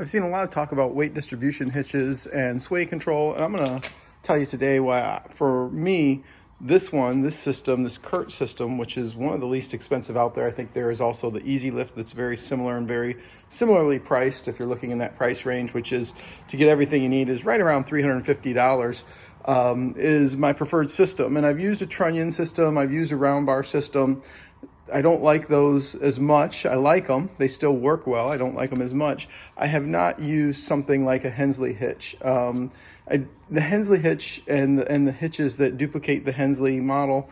I've seen a lot of talk about weight distribution hitches and sway control, and I'm going to tell you today why, for me, this system, this Curt system, which is one of the least expensive out there. I think there is also the Easy Lift that's very similar and very similarly priced if you're looking in that price range, which is to get everything you need is right around $350, is my preferred system. And I've used a Trunnion system, I've used a round bar system. I don't like those as much. I like them. They still work well. I don't like them as much. I have not used something like a Hensley hitch. The Hensley hitch and the hitches that duplicate the Hensley model,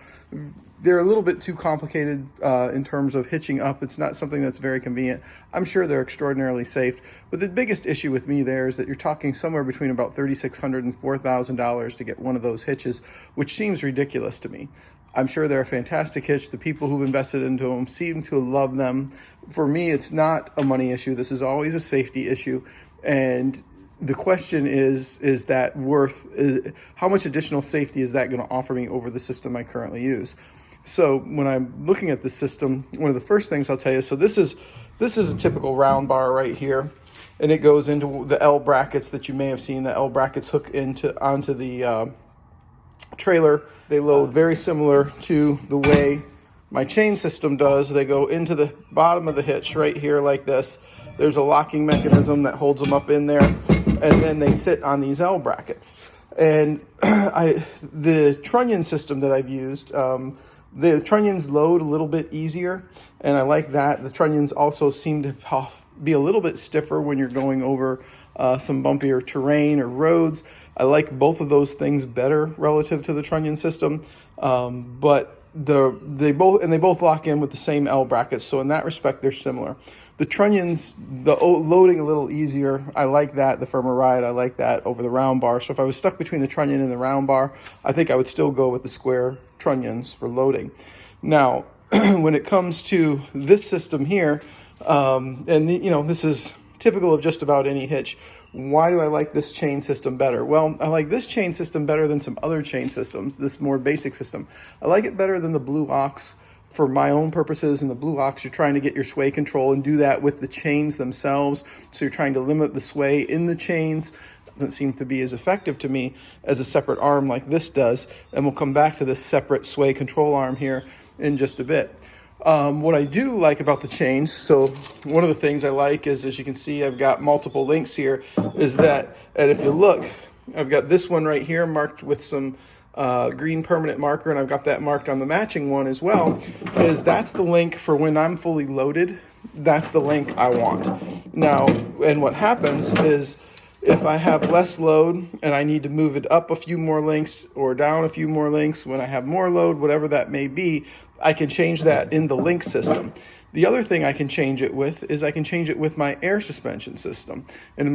they're a little bit too complicated in terms of hitching up. It's not something that's very convenient. I'm sure they're extraordinarily safe, but the biggest issue with me there is that you're talking somewhere between about $3,600 and $4,000 to get one of those hitches, which seems ridiculous to me. I'm sure they're a fantastic hitch. The people who've invested into them seem to love them. For me, it's not a money issue. This is always a safety issue. And the question is that worth, how much additional safety is that going to offer me over the system I currently use? So when I'm looking at the system, one of the first things I'll tell you, so this is a typical round bar right here. And it goes into the L brackets that you may have seen. The L brackets hook onto the trailer. They load very similar to the way my chain system does. They go into the bottom of the hitch right here like this. There's a locking mechanism that holds them up in there, and then they sit on these L brackets. And the Trunnion system that I've used, the Trunnions load a little bit easier, and I like that. The Trunnions also seem to be a little bit stiffer when you're going over some bumpier terrain or roads. I like both of those things better relative to the Trunnion system, but they both lock in with the same L brackets, so in that respect they're similar. The Trunnions, the loading a little easier. I like that. The firmer ride, I like that over the round bar. So if I was stuck between the Trunnion and the round bar, I think I would still go with the square Trunnions for loading. Now, when it comes to this system here, this is typical of just about any hitch. Why do I like this chain system better? Well, I like this chain system better than some other chain systems, this more basic system. I like it better than the Blue Ox for my own purposes. In the Blue Ox, you're trying to get your sway control and do that with the chains themselves. So you're trying to limit the sway in the chains. Doesn't seem to be as effective to me as a separate arm like this does. And we'll come back to this separate sway control arm here in just a bit. What I do like about the chains, so one of the things I like is, as you can see, I've got multiple links here, is that, and if you look, I've got this one right here marked with some green permanent marker, and I've got that marked on the matching one as well, is that's the link for when I'm fully loaded. That's the link I want. Now, and what happens is, if I have less load and I need to move it up a few more links or down a few more links, when I have more load, whatever that may be, I can change that in the link system. The other thing I can change it with is I can change it with my air suspension system. And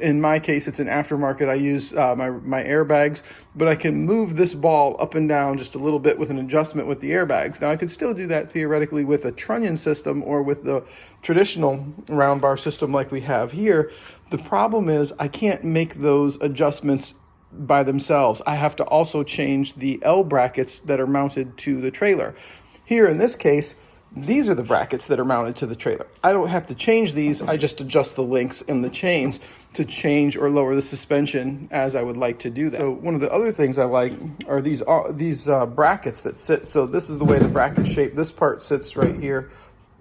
in my case, it's an aftermarket. I use my airbags, but I can move this ball up and down just a little bit with an adjustment with the airbags. Now, I could still do that theoretically with a Trunnion system or with the traditional round bar system like we have here. The problem is I can't make those adjustments by themselves. I have to also change the L brackets that are mounted to the trailer. Here in this case, these are the brackets that are mounted to the trailer. I don't have to change these. I just adjust the links in the chains to change or lower the suspension as I would like to do that. So one of the other things I like are these brackets that sit. So this is the way the bracket shape. This part sits right here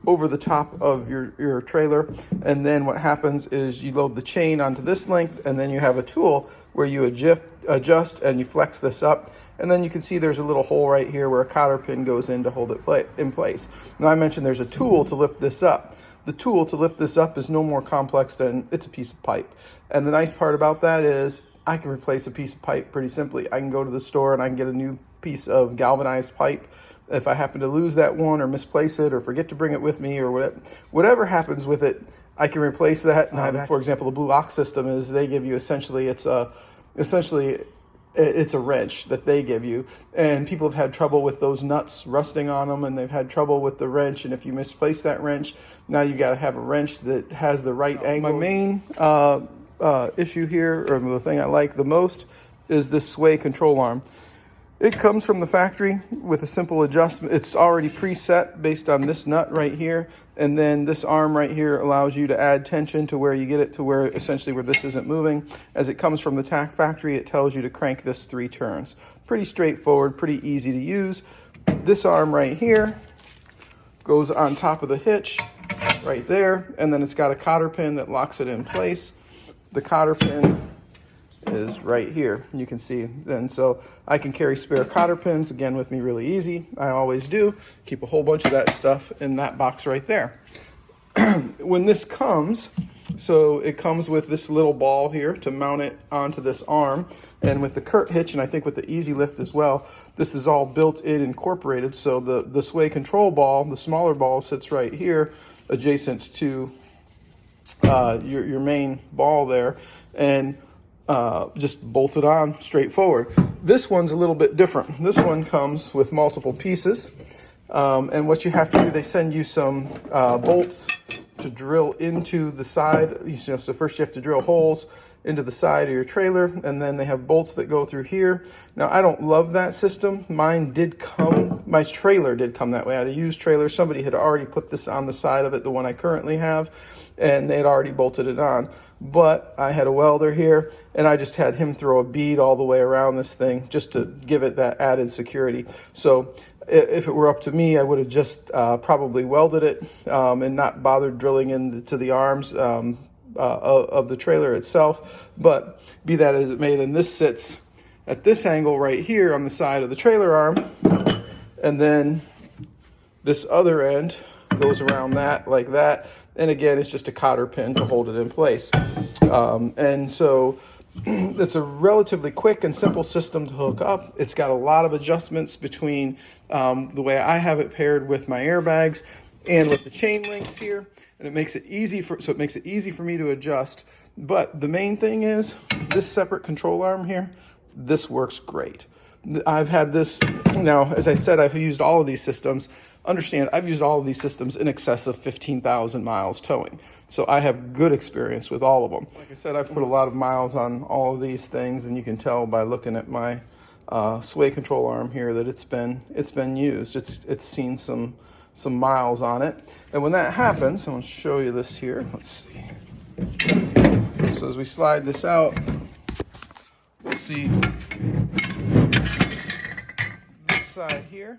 over the top of your trailer, and then what happens is you load the chain onto this length, and then you have a tool where you adjust and you flex this up, and then you can see there's a little hole right here where a cotter pin goes in to hold it in place. Now, I mentioned there's a tool to lift this up. The tool to lift this up is no more complex than it's a piece of pipe, and the nice part about that is I can replace a piece of pipe pretty simply. I can go to the store and I can get a new piece of galvanized pipe. If I happen to lose that one or misplace it or forget to bring it with me or whatever happens with it, I can replace that. And for example, the Blue Ox system is they give you essentially it's a wrench that they give you, and people have had trouble with those nuts rusting on them, and they've had trouble with the wrench. And if you misplace that wrench, now you got to have a wrench that has the right angle. My main issue here, or the thing I like the most, is this sway control arm. It comes from the factory with a simple adjustment. It's already preset based on this nut right here. And then this arm right here allows you to add tension to where you get it to where essentially where this isn't moving. As it comes from the tack factory, it tells you to crank this 3 turns. Pretty straightforward, pretty easy to use. This arm right here goes on top of the hitch right there. And then it's got a cotter pin that locks it in place. The cotter pin is right here, you can see. And so I can carry spare cotter pins again with me really easy. I always do. Keep a whole bunch of that stuff in that box right there. When this comes, so it comes with this little ball here to mount it onto this arm, and with the Curt hitch, and I think with the Easy Lift as well, this is all built in, incorporated. So the sway control ball, the smaller ball, sits right here adjacent to your main ball there, and just bolted on straightforward. This one's a little bit different. This one comes with multiple pieces, and what you have to do, they send you some bolts to drill into the side. So first you have to drill holes into the side of your trailer, and then they have bolts that go through here. Now, I don't love that system. Mine did come, my trailer did come that way. I had a used trailer. Somebody had already put this on the side of it, the one I currently have, and they'd already bolted it on. But I had a welder here, and I just had him throw a bead all the way around this thing just to give it that added security. So if it were up to me, I would have just probably welded it and not bothered drilling into the arms of the trailer itself. But be that as it may, then this sits at this angle right here on the side of the trailer arm, and then this other end goes around that like that. And again, it's just a cotter pin to hold it in place. And so it's a relatively quick and simple system to hook up. It's got a lot of adjustments between the way I have it paired with my airbags and with the chain links here. And it makes it easy for me to adjust. But the main thing is this separate control arm here, this works great. I've had this, now, as I said, I've used all of these systems. Understand, I've used all of these systems in excess of 15,000 miles towing. So I have good experience with all of them. Like I said, I've put a lot of miles on all of these things, and you can tell by looking at my sway control arm here that it's been used. It's seen some miles on it. And when that happens, I'm going to show you this here. Let's see. So as we slide this out, we'll see this side here.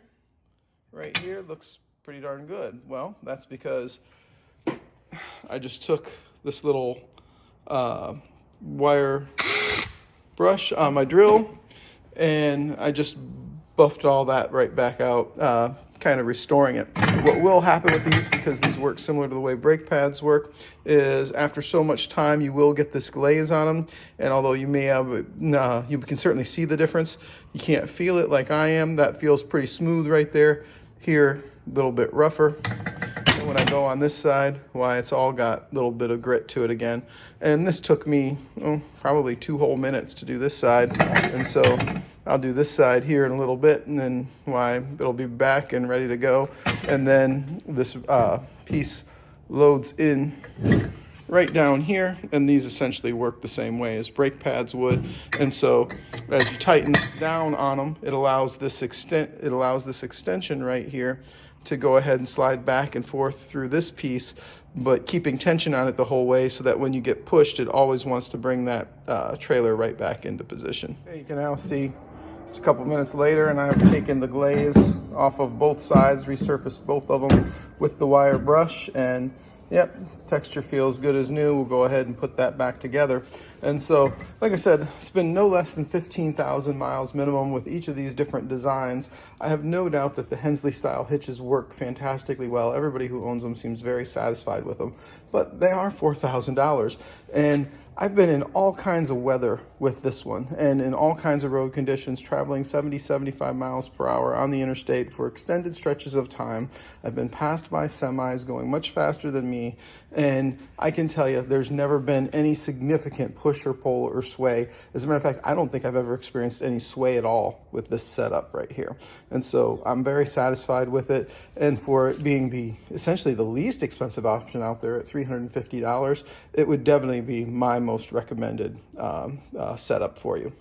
Right here looks pretty darn good. Well, that's because I just took this little wire brush on my drill, and I just buffed all that right back out, kind of restoring it. What will happen with these, because these work similar to the way brake pads work, is after so much time you will get this glaze on them, and although you may have, you can certainly see the difference, you can't feel it like I am. That feels pretty smooth right there. Here, a little bit rougher. And when I go on this side, why, it's all got a little bit of grit to it again. And this took me probably 2 whole minutes to do this side. And so I'll do this side here in a little bit, and then it'll be back and ready to go. And then this piece loads in right down here, and these essentially work the same way as brake pads would. And so as you tighten this down on them, it allows this extension right here to go ahead and slide back and forth through this piece, but keeping tension on it the whole way, so that when you get pushed, it always wants to bring that trailer right back into position. Okay, you can now see it's a couple minutes later, and I've taken the glaze off of both sides, resurfaced both of them with the wire brush, and yep, texture feels good as new. We'll go ahead and put that back together. And so, like I said, it's been no less than 15,000 miles minimum with each of these different designs. I have no doubt that the Hensley style hitches work fantastically well. Everybody who owns them seems very satisfied with them, but they are $4,000. And I've been in all kinds of weather with this one, and in all kinds of road conditions, traveling 70, 75 miles per hour on the interstate for extended stretches of time. I've been passed by semis going much faster than me, and I can tell you there's never been any significant push or pull or sway. As a matter of fact, I don't think I've ever experienced any sway at all with this setup right here. And so I'm very satisfied with it, and for it being essentially the least expensive option out there at $350, it would definitely be my most recommended setup for you.